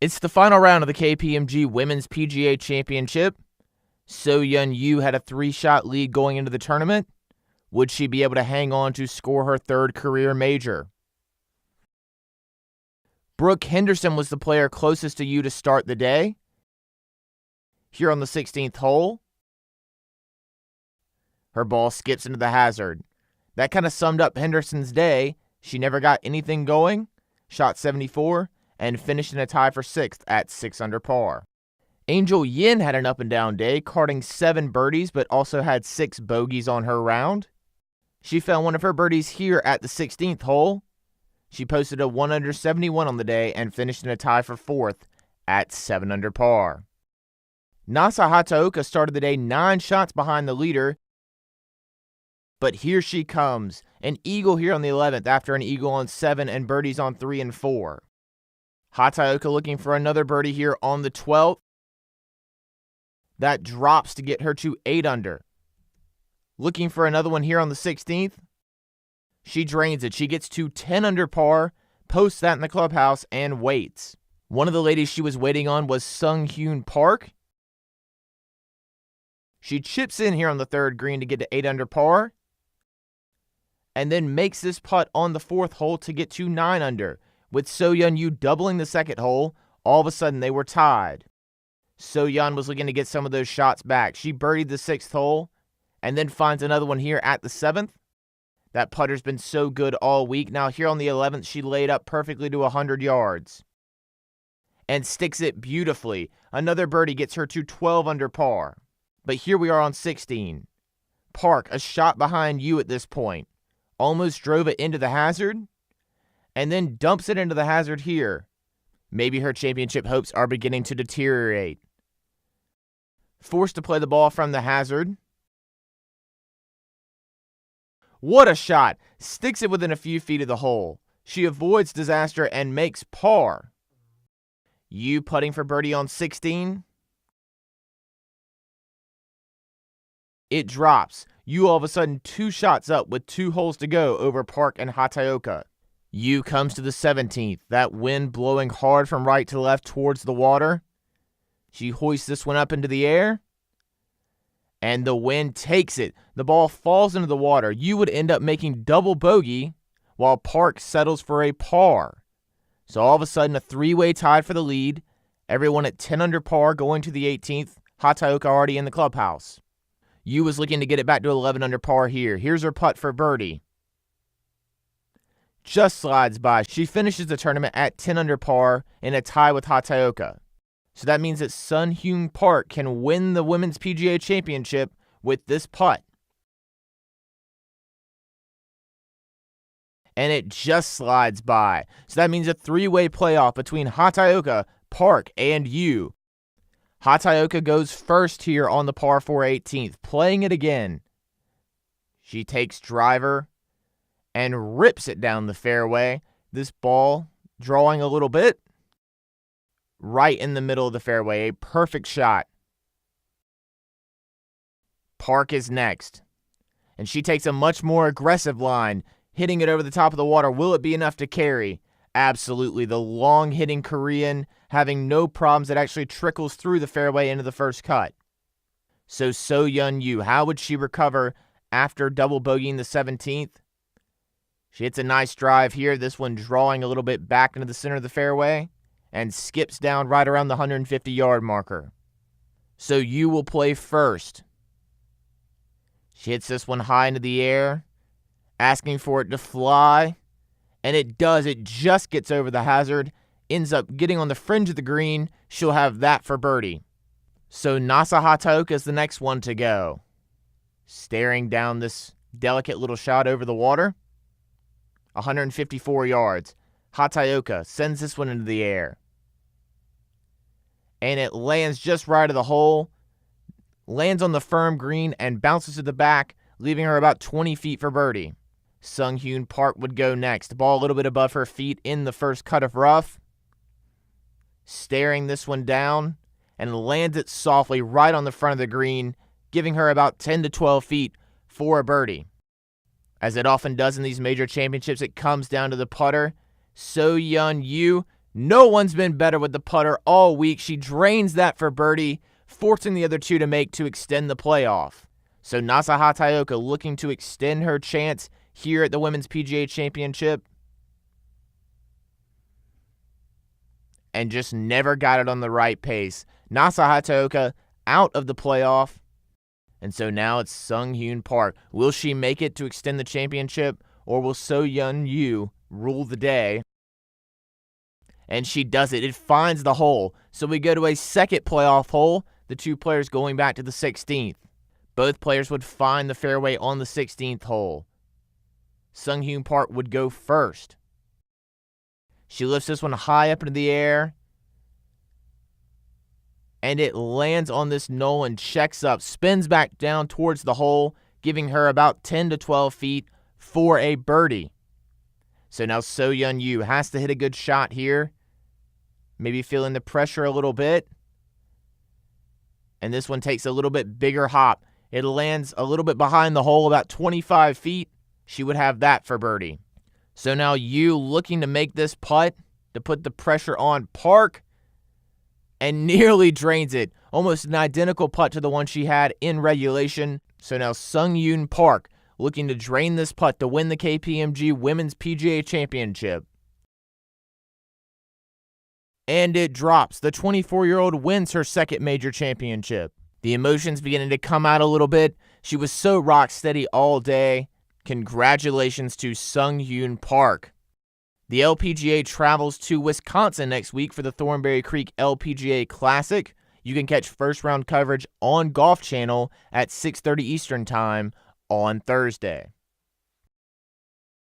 It's the final round of the KPMG Women's PGA Championship. So-Yeon Yu had a 3-shot lead going into the tournament. Would she be able to hang on to score her 3rd career major? Brooke Henderson was the player closest to Yu to start the day. Here on the 16th hole, her ball skips into the hazard. That kind of summed up Henderson's day. She never got anything going, shot 74, and finished in a tie for 6th at 6 under par. Angel Yin had an up-and-down day, carding 7 birdies, but also had 6 bogeys on her round. She found one of her birdies here at the 16th hole. She posted a 1 under 71 on the day and finished in a tie for 4th at 7 under par. Nasa Hataoka started the day 9 shots behind the leader, but here she comes. An eagle here on the 11th after an eagle on 7 and birdies on 3 and 4. Hataoka looking for another birdie here on the 12th. That drops to get her to 8 under. Looking for another one here on the 16th. She drains it. She gets to 10 under par, posts that in the clubhouse, and waits. One of the ladies she was waiting on was Sung Hyun Park. She chips in here on the 3rd green to get to 8 under par, and then makes this putt on the 4th hole to get to 9 under. With So-Yeon Yu doubling the 2nd hole, all of a sudden they were tied. So-Yeon was looking to get some of those shots back. She birdied the 6th hole and then finds another one here at the 7th. That putter's been so good all week. Now here on the 11th, she laid up perfectly to 100 yards and sticks it beautifully. Another birdie gets her to 12 under par. But here we are on 16. Park, a shot behind Yu at this point, almost drove it into the hazard, and then dumps it into the hazard here. Maybe her championship hopes are beginning to deteriorate. Forced to play the ball from the hazard. What a shot! Sticks it within a few feet of the hole. She avoids disaster and makes par. Yu putting for birdie on 16. It drops. Yu all of a sudden 2 shots up with 2 holes to go over Park and Hataoka. Yu comes to the 17th. That wind blowing hard from right to left towards the water. She hoists this one up into the air, and the wind takes it. The ball falls into the water. Yu would end up making double bogey while Park settles for a par. So all of a sudden a 3-way tie for the lead. Everyone at 10 under par going to the 18th. Hataoka already in the clubhouse. Yu was looking to get it back to 11 under par here. Here's her putt for birdie. Just slides by. She finishes the tournament at 10 under par in a tie with Hataoka. So that means that Sung Hyun Park can win the Women's PGA Championship with this putt. And it just slides by. So that means a 3-way playoff between Hataoka, Park, and Yu. Hataoka goes first here on the par 4 18th, playing it again. She takes driver and rips it down the fairway. This ball drawing a little bit right in the middle of the fairway. A perfect shot. Park is next, and she takes a much more aggressive line, hitting it over the top of the water. Will it be enough to carry? Absolutely. The long-hitting Korean having no problems. It actually trickles through the fairway into the first cut. So So-Yeon Yu, how would she recover after double bogeying the 17th? She hits a nice drive here, this one drawing a little bit back into the center of the fairway, and skips down right around the 150-yard marker. So Yu will play first. She hits this one high into the air, asking for it to fly, and it does. It just gets over the hazard, ends up getting on the fringe of the green. She'll have that for birdie. So Nasa Hataoka is the next one to go. Staring down this delicate little shot over the water. 154 yards. Hataoka sends this one into the air. And it lands just right of the hole. Lands on the firm green and bounces to the back, leaving her about 20 feet for birdie. Sung Hyun Park would go next. Ball a little bit above her feet in the first cut of rough. Staring this one down and lands it softly right on the front of the green, giving her about 10 to 12 feet for a birdie. As it often does in these major championships, it comes down to the putter. So-Yeon Yu No one's been better with the putter all week. She drains that for birdie, forcing the other two to make to extend the playoff. So Nasa Hataoka looking to extend her chance here at the Women's PGA Championship. And just never got it on the right pace. Nasa Hataoka out of the playoff. And so now it's Sung Hyun Park. Will she make it to extend the championship, or will So Yeon Yu rule the day? And she does it. It finds the hole. So we go to a second playoff hole, the two players going back to the 16th. Both players would find the fairway on the 16th hole. Sung Hyun Park would go first. She lifts this one high up into the air. And it lands on this knoll and checks up, spins back down towards the hole, giving her about 10 to 12 feet for a birdie. So now So Yeon Yu has to hit a good shot here. Maybe feeling the pressure a little bit. And this one takes a little bit bigger hop. It lands a little bit behind the hole, about 25 feet. She would have that for birdie. So now Yu looking to make this putt to put the pressure on Park. And nearly drains it. Almost an identical putt to the one she had in regulation. So now Sung Hyun Park looking to drain this putt to win the KPMG Women's PGA Championship. And it drops. The 24-year-old wins her second major championship. The emotions beginning to come out a little bit. She was so rock steady all day. Congratulations to Sung Hyun Park. The LPGA travels to Wisconsin next week for the Thornberry Creek LPGA Classic. You can catch first round coverage on Golf Channel at 6:30 Eastern Time on Thursday.